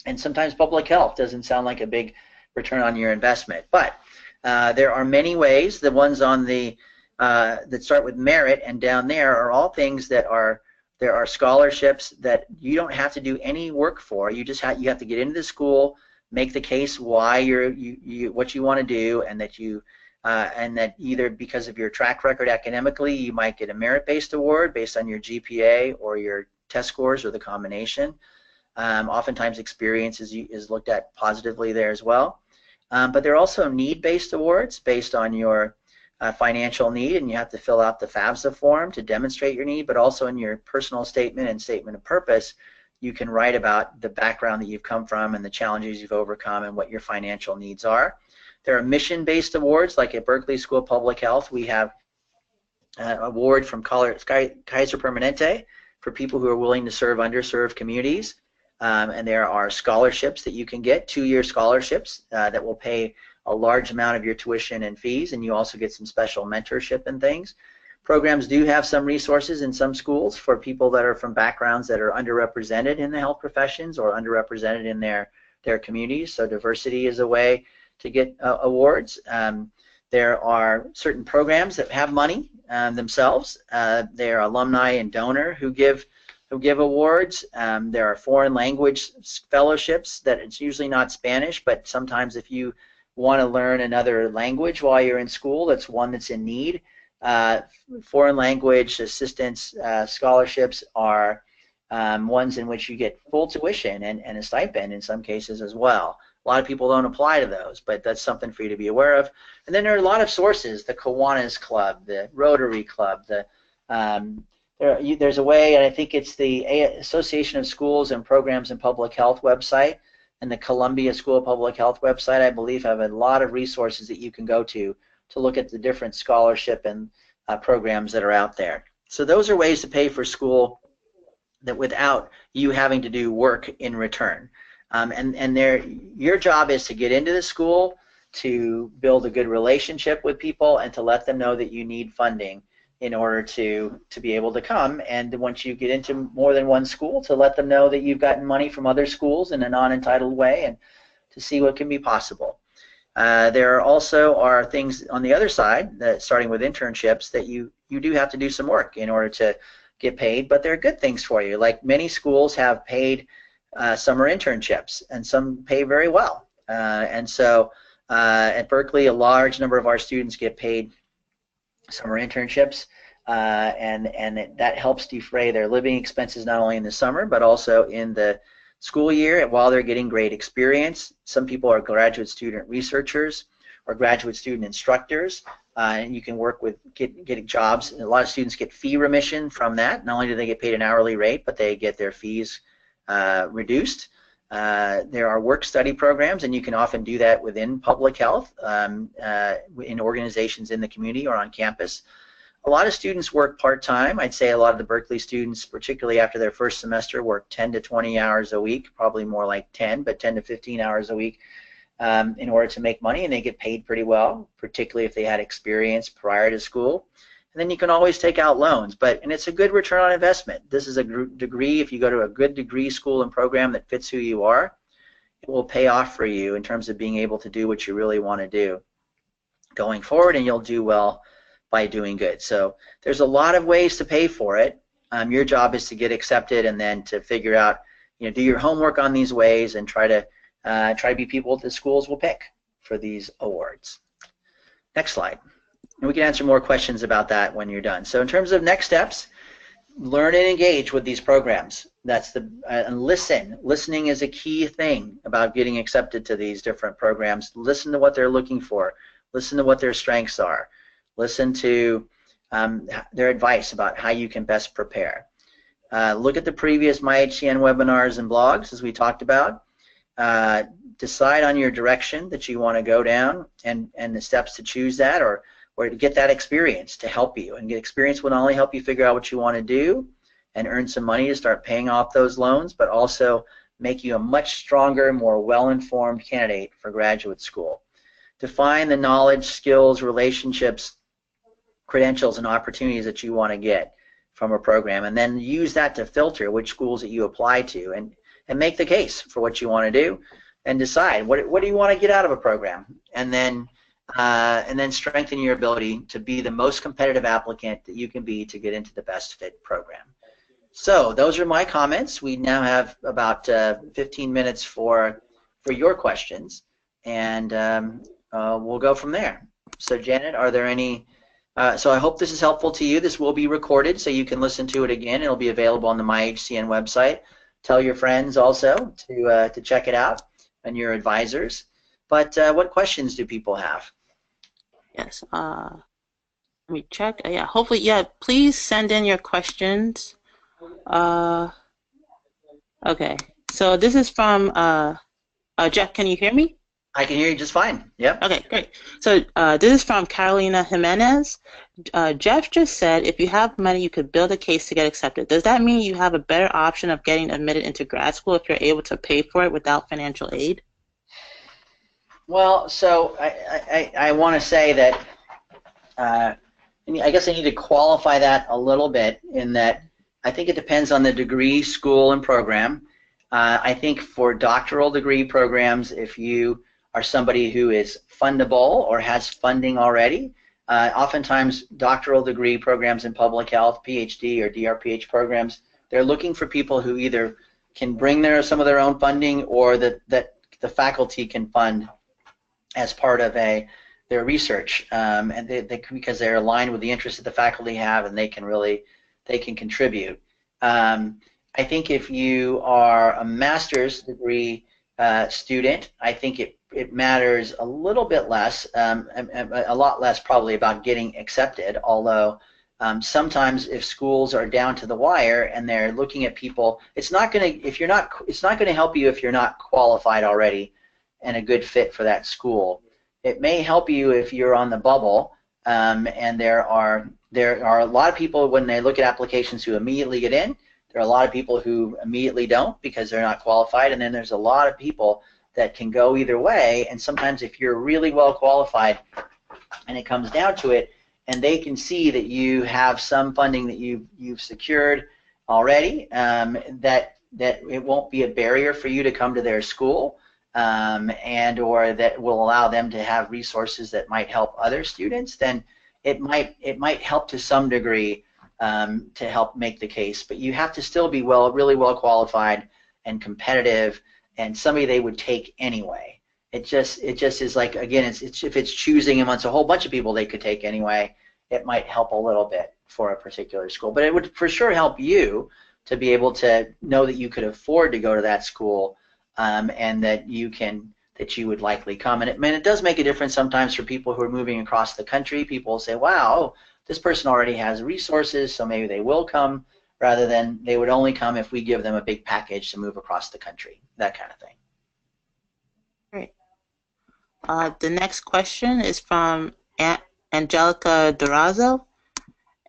And sometimes public health doesn't sound like a big return on your investment. But there are many ways. The ones on the that start with merit and down there are all things that there are scholarships that you don't have to do any work for. You just you have to get into the school, make the case why what you want to do, and that either because of your track record academically, you might get a merit-based award based on your GPA or your test scores or the combination. Oftentimes experience is looked at positively there as well. But there are also need-based awards based on your financial need, and you have to fill out the FAFSA form to demonstrate your need, but also in your personal statement and statement of purpose, you can write about the background that you've come from and the challenges you've overcome and what your financial needs are. There are mission-based awards, like at Berkeley School of Public Health. We have an award from Kaiser Permanente for people who are willing to serve underserved communities. And there are scholarships that you can get, 2-year scholarships that will pay a large amount of your tuition and fees, and you also get some special mentorship and things. Programs do have some resources in some schools for people that are from backgrounds that are underrepresented in the health professions or underrepresented in their communities, so diversity is a way to get awards. There are certain programs that have money themselves. There are alumni and donor who give awards. There are foreign language fellowships that it's usually not Spanish, but sometimes if you want to learn another language while you're in school, that's one that's in need. Foreign language assistance scholarships are ones in which you get full tuition and a stipend in some cases as well. A lot of people don't apply to those, but that's something for you to be aware of. And then there are a lot of sources, the Kiwanis Club, the Rotary Club, there's a way, and I think it's the Association of Schools and Programs in Public Health website and the Columbia School of Public Health website, I believe, have a lot of resources that you can go to look at the different scholarship and programs that are out there. So those are ways to pay for school that without you having to do work in return. Your job is to get into the school, to build a good relationship with people, and to let them know that you need funding in order to be able to come. And once you get into more than one school, to let them know that you've gotten money from other schools in a non-entitled way, and to see what can be possible. There also are things on the other side, that starting with internships, that you do have to do some work in order to get paid, but they're good things for you. Like many schools have paid summer internships, and some pay very well. And so at Berkeley, a large number of our students get paid summer internships, and that helps defray their living expenses not only in the summer but also in the school year while they're getting great experience. Some people are graduate student researchers or graduate student instructors, and you can work with getting jobs. And a lot of students get fee remission from that. Not only do they get paid an hourly rate, but they get their fees reduced. There are work-study programs, and you can often do that within public health in organizations in the community or on campus. A lot of students work part-time. I'd say a lot of the Berkeley students, particularly after their first semester, work 10 to 20 hours a week, probably more like 10, but 10 to 15 hours a week in order to make money, and they get paid pretty well, particularly if they had experience prior to school. And then you can always take out loans, and it's a good return on investment. This is a degree. If you go to a good degree school and program that fits who you are, it will pay off for you in terms of being able to do what you really want to do going forward, and you'll do well by doing good. So there's a lot of ways to pay for it. Your job is to get accepted and then to figure out, do your homework on these ways and try to be people that schools will pick for these awards. Next slide. And we can answer more questions about that when you're done. So in terms of next steps, learn and engage with these programs. That's and listen. Listening is a key thing about getting accepted to these different programs. Listen to what they're looking for. Listen to what their strengths are. Listen to their advice about how you can best prepare. Look at the previous MyHCN webinars and blogs, as we talked about. Decide on your direction that you want to go down and the steps to choose that, or to get that experience to help you. And get experience will not only help you figure out what you want to do and earn some money to start paying off those loans, but also make you a much stronger, more well-informed candidate for graduate school. Define the knowledge, skills, relationships, credentials, and opportunities that you want to get from a program, and then use that to filter which schools that you apply to, and make the case for what you want to do, and decide what do you want to get out of a program, and then strengthen your ability to be the most competitive applicant that you can be to get into the best fit program. So those are my comments. We now have about 15 minutes for your questions, and we'll go from there. So Janet, are there any? So I hope this is helpful to you. This will be recorded, so you can listen to it again. It'll be available on the MyHCN website. Tell your friends also to check it out, and your advisors. But what questions do people have?
Yes. Let me check. Yeah. Hopefully, yeah. Please send in your questions. Okay. So this is from Jeff. Can you hear me?
I can hear you just fine. Yep.
Okay, great. So this is from Carolina Jimenez. Jeff just said if you have money, you could build a case to get accepted. Does that mean you have a better option of getting admitted into grad school if you're able to pay for it without financial aid?
Well, so I want to say that I guess I need to qualify that a little bit, in that I think it depends on the degree, school, and program. I think for doctoral degree programs, if you are somebody who is fundable or has funding already, oftentimes doctoral degree programs in public health, PhD or DRPH programs, they're looking for people who either can bring some of their own funding, or that the faculty can fund as part of their research, and because they're aligned with the interests that the faculty have, and they can contribute. I think if you are a master's degree student, I think it matters a little bit less, a lot less probably, about getting accepted, although sometimes if schools are down to the wire and they're looking at people, it's not going to help you if you're not qualified already and a good fit for that school. It may help you if you're on the bubble, and there are a lot of people, when they look at applications, who immediately get in. There are a lot of people who immediately don't because they're not qualified, and then there's a lot of people that can go either way. And sometimes if you're really well qualified and it comes down to it, and they can see that you have some funding that you've secured already, that it won't be a barrier for you to come to their school, and or that will allow them to have resources that might help other students, then it might help to some degree to help make the case. But you have to still be really well qualified and competitive, and somebody they would take anyway. It just is like, again, if it's choosing amongst a whole bunch of people they could take anyway, it might help a little bit for a particular school. But it would for sure help you to be able to know that you could afford to go to that school, and that you would likely come. And it does make a difference sometimes for people who are moving across the country. People will say, wow, this person already has resources, so maybe they will come, rather than they would only come if we give them a big package to move across the country, that kind of thing.
Great. The next question is from Angelica Durazo,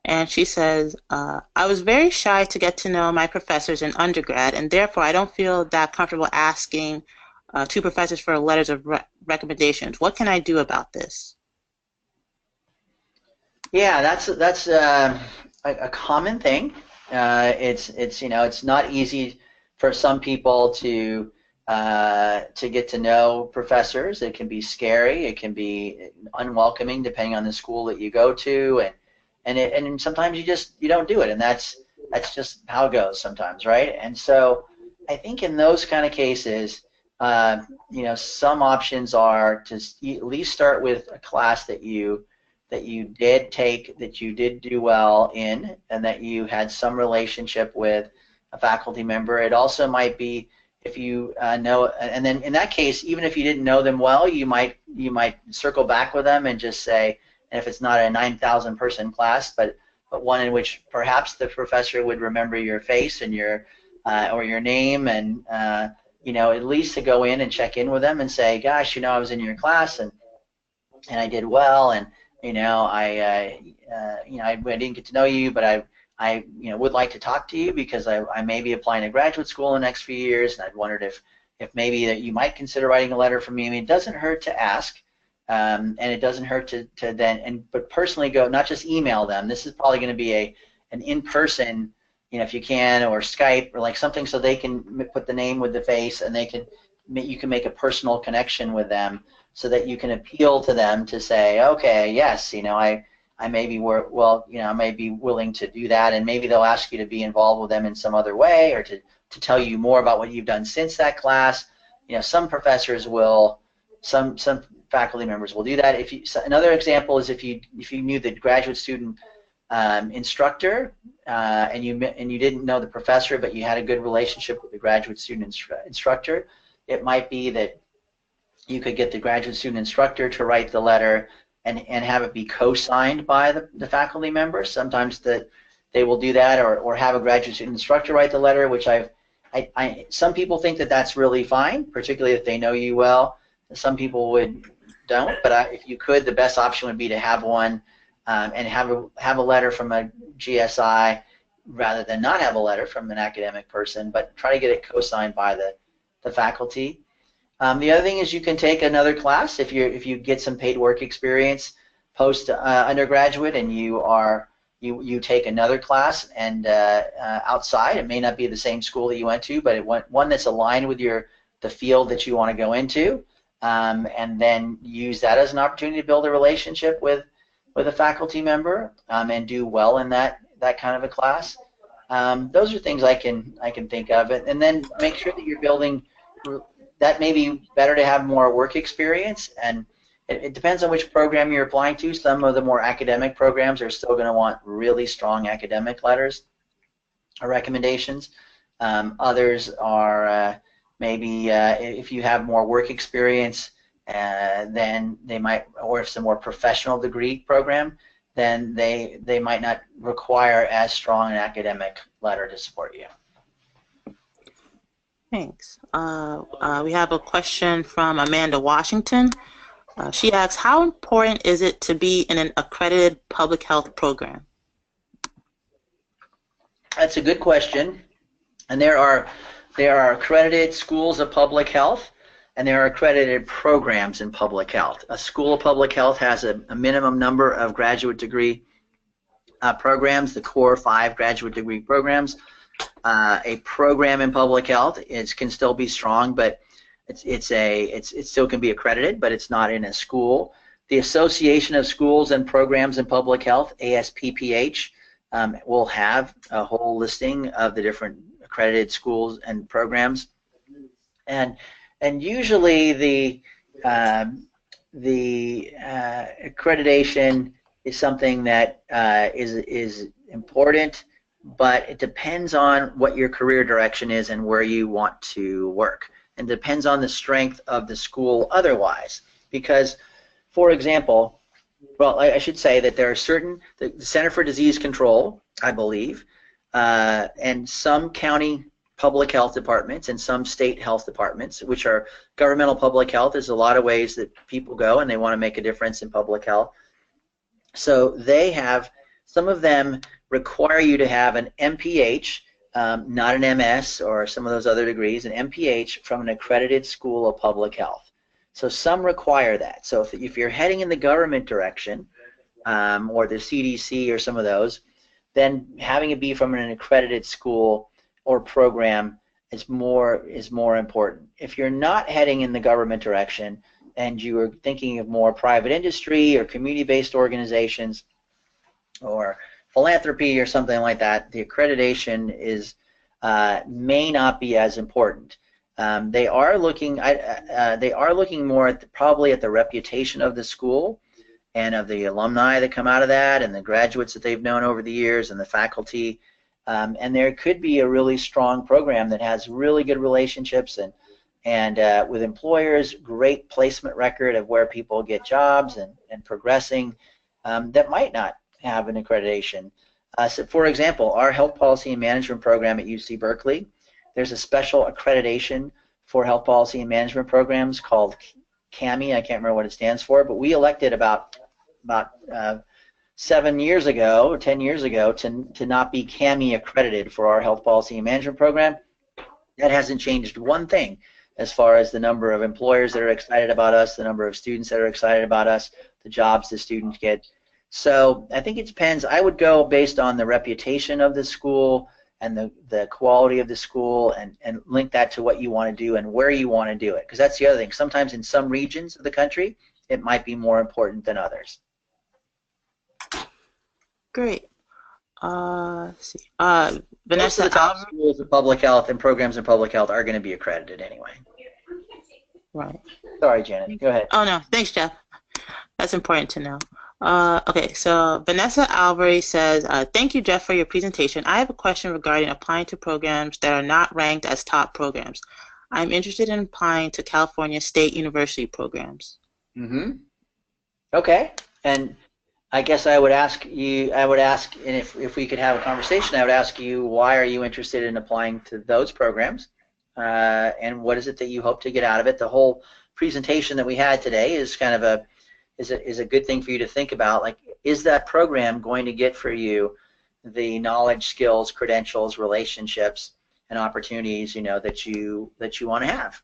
and she says, I was very shy to get to know my professors in undergrad, and therefore I don't feel that comfortable asking two professors for letters of recommendations. What can I do about this?
Yeah, that's a common thing. It's not easy for some people to to get to know professors. It can be scary. It can be unwelcoming depending on the school that you go to, and sometimes you don't do it, and that's just how it goes sometimes, right? And so I think in those kind of cases, some options are to at least start with a class that you did take, that you did do well in, and that you had some relationship with a faculty member. It also might be if you know, and then in that case, even if you didn't know them well, you might circle back with them and just say, and if it's not a 9,000 person class, but one in which perhaps the professor would remember your face and your or your name, and at least to go in and check in with them and say, gosh, I was in your class and I did well, and I didn't get to know you, but I would like to talk to you because I may be applying to graduate school in the next few years, and I'd wondered if maybe that you might consider writing a letter for me. I mean, it doesn't hurt to ask, and it doesn't hurt to then but personally go, not just email them. This is probably going to be an in-person, if you can, or Skype or like something, so they can put the name with the face, and you can make a personal connection with them, so that you can appeal to them to say, okay, yes, I may be I may be willing to do that, and maybe they'll ask you to be involved with them in some other way, or to tell you more about what you've done since that class. Some professors will, some faculty members will do that. Another example is if you knew the graduate student instructor, and you didn't know the professor, but you had a good relationship with the graduate student instructor, it might be that you could get the graduate student instructor to write the letter and have it be co-signed by the faculty member. Sometimes they will do that, or have a graduate student instructor write the letter, which some people think that that's really fine, particularly if they know you well. Some people don't, but if you could, the best option would be to have one, and have a letter from a GSI rather than not have a letter from an academic person, but try to get it co-signed by the faculty. The other thing is you can take another class if you get some paid work experience post undergraduate, and you take another class and outside. It may not be the same school that you went to, but one that's aligned with the field that you want to go into, and then use that as an opportunity to build a relationship with a faculty member, and do well in that kind of a class. Those are things I can think of, and then make sure that you're building. That may be better to have more work experience, and it depends on which program you're applying to. Some of the more academic programs are still going to want really strong academic letters or recommendations. Others are maybe if you have more work experience, then they might, or if it's a more professional degree program, then they might not require as strong an academic letter to support you.
Thanks. We have a question from Amanda Washington. She asks, how important is it to be in an accredited public health program?
That's a good question. And there are accredited schools of public health, and there are accredited programs in public health. A school of public health has a minimum number of graduate degree programs, the core 5 graduate degree programs. A program in public health can still be strong, but it still can be accredited, but it's not in a school. The Association of Schools and Programs in Public Health, ASPPH, will have a whole listing of the different accredited schools and programs, and usually the accreditation is something that is important, but it depends on what your career direction is and where you want to work, and depends on the strength of the school otherwise. Because, for example, well, I should say that there are the Center for Disease Control, I believe, and some county public health departments and some state health departments, which are governmental public health. There's a lot of ways that people go and they want to make a difference in public health. So they have, some of them require you to have an MPH, not an MS or some of those other degrees, an MPH from an accredited school of public health. So some require that. So if you're heading in the government direction, or the CDC or some of those, then having it be from an accredited school or program is more important. If you're not heading in the government direction and you are thinking of more private industry or community-based organizations or philanthropy or something like that, the accreditation is may not be as important. They are looking more at probably at the reputation of the school and of the alumni that come out of that and the graduates that they've known over the years and the faculty. And there could be a really strong program that has really good relationships and with employers, great placement record of where people get jobs and progressing that might not have an accreditation. So for example, our health policy and management program at UC Berkeley, there's a special accreditation for health policy and management programs called CAMI. I can't remember what it stands for, but we elected about 7 years ago or 10 years ago to not be CAMI accredited for our health policy and management program. That hasn't changed one thing as far as the number of employers that are excited about us, the number of students that are excited about us, the jobs the students get. So I think it depends. I would go based on the reputation of the school and the quality of the school and link that to what you want to do and where you want to do it. Because that's the other thing. Sometimes in some regions of the country, it might be more important than others.
Great. Let's see.
Most
Vanessa,
of the top schools of public health and programs in public health are going to be accredited anyway.
right.
Sorry, Janet. Go ahead.
Oh, no. Thanks, Jeff. That's important to know. Okay, so Vanessa Alvarez says, thank you, Jeff, for your presentation. I have a question regarding applying to programs that are not ranked as top programs. I'm interested in applying to California State University programs.
Mm-hmm. Okay. And I guess I would ask you, and if we could have a conversation, I would ask you, why are you interested in applying to those programs? And what is it that you hope to get out of it? The whole presentation that we had today is kind of is a good thing for you to think about. Like, is that program going to get for you the knowledge, skills, credentials, relationships, and opportunities, you know, that you want to have?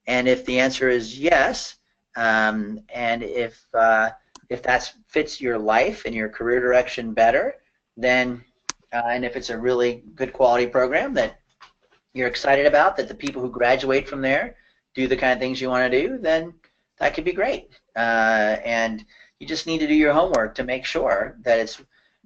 And if the answer is yes, and if that fits your life and your career direction better, then and if it's a really good quality program that you're excited about, that the people who graduate from there do the kind of things you want to do, then that could be great. And you just need to do your homework to make sure that it's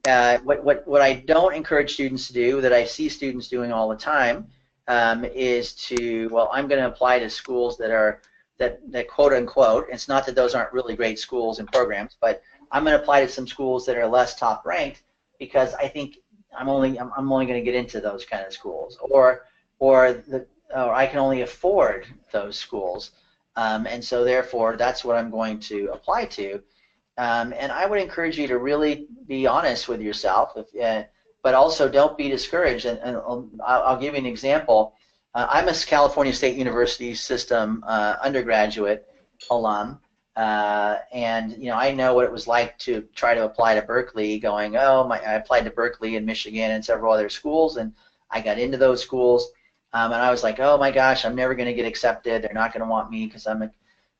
what I don't encourage students to do, that I see students doing all the time, is to, well, I'm going to apply to schools that are that quote unquote, it's not that those aren't really great schools and programs, but I'm going to apply to some schools that are less top ranked because I think I'm only going to get into those kind of schools, or I can only afford those schools. And so therefore that's what I'm going to apply to. And I would encourage you to really be honest with yourself, but also don't be discouraged. And I'll give you an example. I'm a California State University system undergraduate alum, and you know, I know what it was like to try to apply to Berkeley, going, I applied to Berkeley and Michigan and several other schools, and I got into those schools. And I was like, oh my gosh, I'm never going to get accepted. They're not going to want me because I'm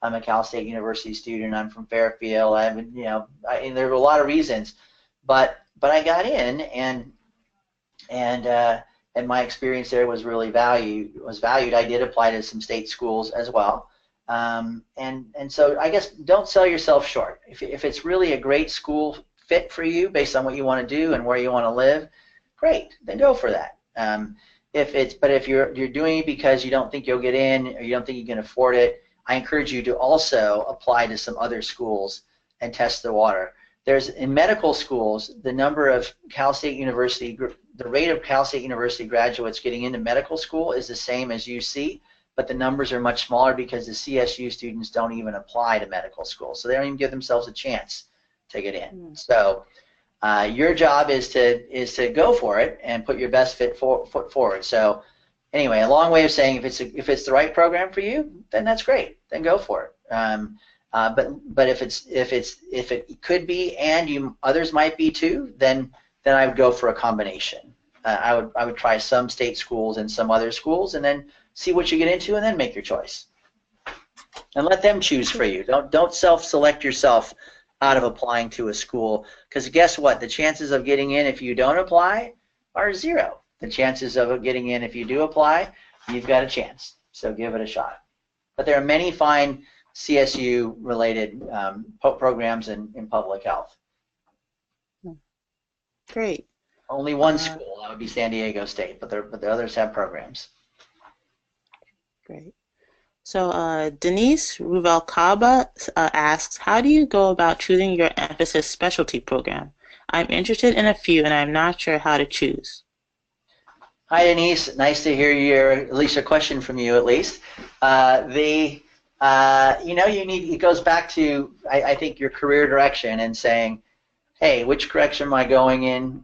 a Cal State University student. I'm from Fairfield. And there were a lot of reasons, but I got in, and my experience there was really valued. I did apply to some state schools as well, and so I guess don't sell yourself short. If it's really a great school fit for you based on what you want to do and where you want to live, great, then go for that. But if you're doing it because you don't think you'll get in or you don't think you can afford it, I encourage you to also apply to some other schools and test the water. In medical schools, the number of Cal State University, the rate of Cal State University graduates getting into medical school is the same as UC, but the numbers are much smaller because the CSU students don't even apply to medical school, so they don't even give themselves a chance to get in. So your job is to go for it and put your best foot forward. So anyway, a long way of saying, if it's the right program for you, then that's great. Then go for it. But if it could be, and others might be too, then I would go for a combination. I would try some state schools and some other schools, and then see what you get into, and then make your choice. And let them choose for you. Don't self-select yourself out of applying to a school, because guess what? The chances of getting in if you don't apply are zero. the chances of getting in, if you do apply, you've got a chance. So give it a shot. But there are many fine CSU-related programs in public health.
Great.
Only one school, that would be San Diego State, but the others have programs.
Great. So Denise Ruvalcaba asks, how do you go about choosing your emphasis specialty program? I'm interested in a few, and I'm not sure how to choose.
Hi, Denise. Nice to hear at least a question from you, at least. It goes back to, I think, your career direction and saying, hey, which direction am I going in?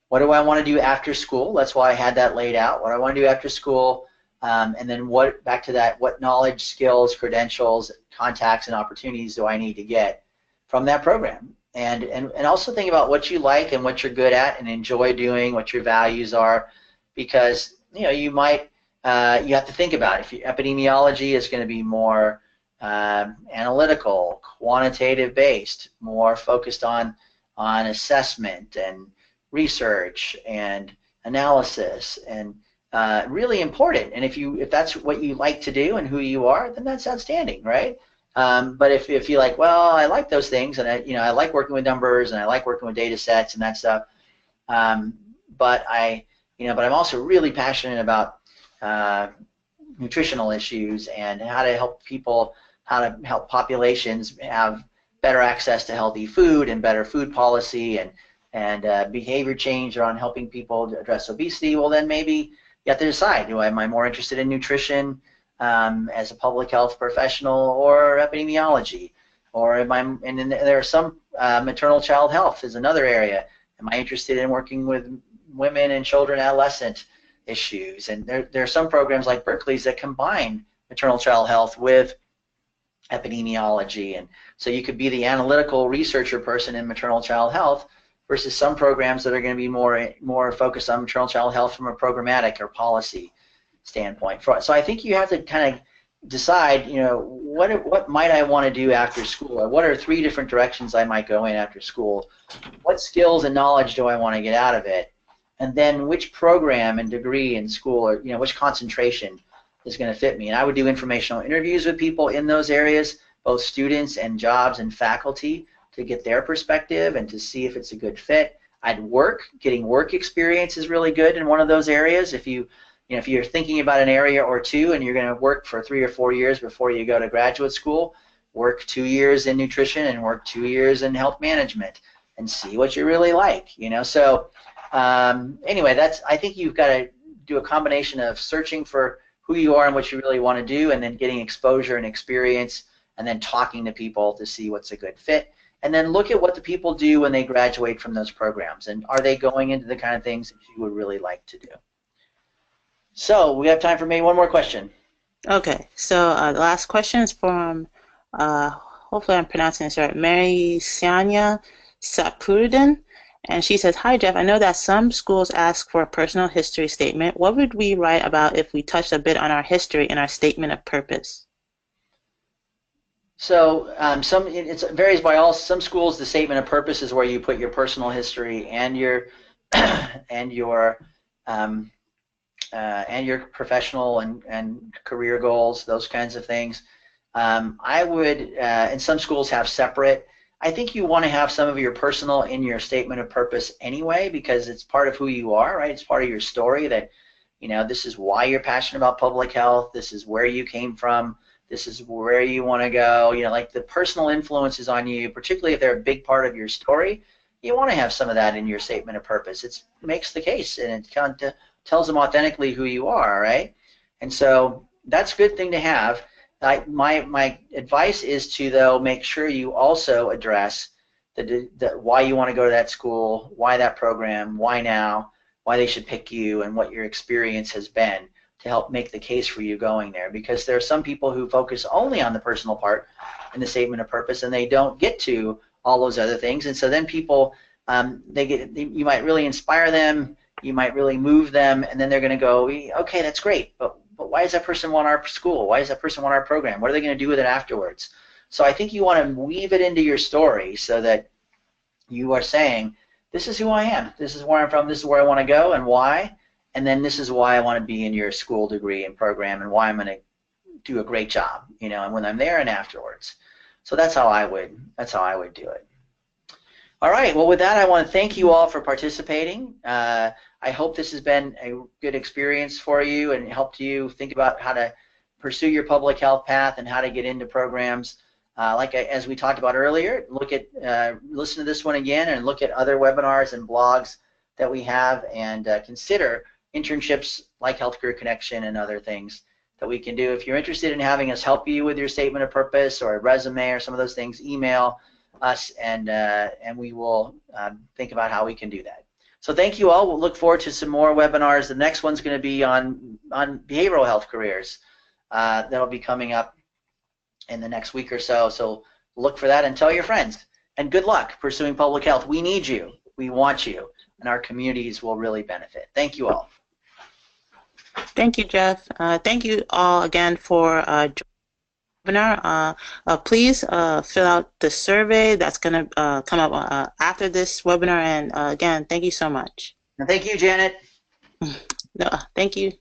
What do I want to do after school? That's why I had that laid out. What do I want to do after school? And then back to that, what knowledge, skills, credentials, contacts, and opportunities do I need to get from that program? And also think about what you like and what you're good at and enjoy doing, what your values are, because you might you have to think about it. If epidemiology is going to be more analytical, quantitative based, more focused on assessment and research and analysis, and really important. And if that's what you like to do and who you are, then that's outstanding, right? But if you're like, well, I like those things, and I like working with numbers, and I like working with data sets and that stuff, but I'm also really passionate about nutritional issues and how to help people, how to help populations have better access to healthy food and better food policy and behavior change around helping people to address obesity. Well, then maybe you have to decide, am I more interested in nutrition as a public health professional or epidemiology? Or and then there are some maternal child health is another area. Am I interested in working with women and children, adolescent issues? And there are some programs like Berkeley's that combine maternal child health with epidemiology, and so you could be the analytical researcher person in maternal child health versus some programs that are going to be more focused on maternal child health from a programmatic or policy standpoint. So I think you have to kind of decide, what might I want to do after school, or what are 3 different directions I might go in after school? What skills and knowledge do I want to get out of it? And then which program and degree in school, or which concentration is going to fit me? And I would do informational interviews with people in those areas, both students and jobs and faculty, to get their perspective and to see if it's a good fit. Getting work experience is really good in one of those areas. If you're thinking about an area or 2 and you're going to work for 3 or 4 years before you go to graduate school, work 2 years in nutrition and work 2 years in health management and see what you really like. So anyway, I think you've got to do a combination of searching for who you are and what you really want to do, and then getting exposure and experience, and then talking to people to see what's a good fit. And then look at what the people do when they graduate from those programs, and are they going into the kind of things that you would really like to do. So we have time for maybe one more question.
Okay, so the last question is from, hopefully I'm pronouncing this right, Mary Sanya Sapurden, and she says, hi Jeff, I know that some schools ask for a personal history statement. What would we write about if we touched a bit on our history in our statement of purpose?
So it varies by all. Some schools, the statement of purpose is where you put your personal history and your professional and career goals, those kinds of things. I would, and some schools have separate. I think you want to have some of your personal in your statement of purpose anyway, because it's part of who you are, right? It's part of your story that, this is why you're passionate about public health. This is where you came from. This is where you want to go. Like the personal influences on you, particularly if they're a big part of your story, you want to have some of that in your statement of purpose. It makes the case, and it kind of tells them authentically who you are, right? And so that's a good thing to have. My advice is to, though, make sure you also address the why you want to go to that school, why that program, why now, why they should pick you, and what your experience has been to help make the case for you going there. Because there are some people who focus only on the personal part in the statement of purpose, and they don't get to all those other things. And so then people, you might really inspire them, you might really move them, and then they're going to go, okay, that's great, but why does that person want our school? Why does that person want our program? What are they going to do with it afterwards? So I think you want to weave it into your story so that you are saying, this is who I am, this is where I'm from, this is where I want to go, and why, and then this is why I want to be in your school degree and program, and why I'm going to do a great job, you know, and when I'm there and afterwards. So that's how I would do it. All right, well, with that, I want to thank you all for participating. I hope this has been a good experience for you and helped you think about how to pursue your public health path and how to get into programs. As we talked about earlier, listen to this one again and look at other webinars and blogs that we have, and consider internships like Health Career Connection and other things that we can do. If you're interested in having us help you with your statement of purpose or a resume or some of those things, email us, and we will think about how we can do that. So thank you all. We'll look forward to some more webinars. The next one's going to be on behavioral health careers. That'll be coming up in the next week or so. So look for that and tell your friends. And good luck pursuing public health. We need you. We want you. And our communities will really benefit. Thank you all.
Thank you, Jeff. Thank you all again for joining the webinar. Please fill out the survey that's going to come up after this webinar. And again, thank you so much.
And thank you, Janet.
No, thank you.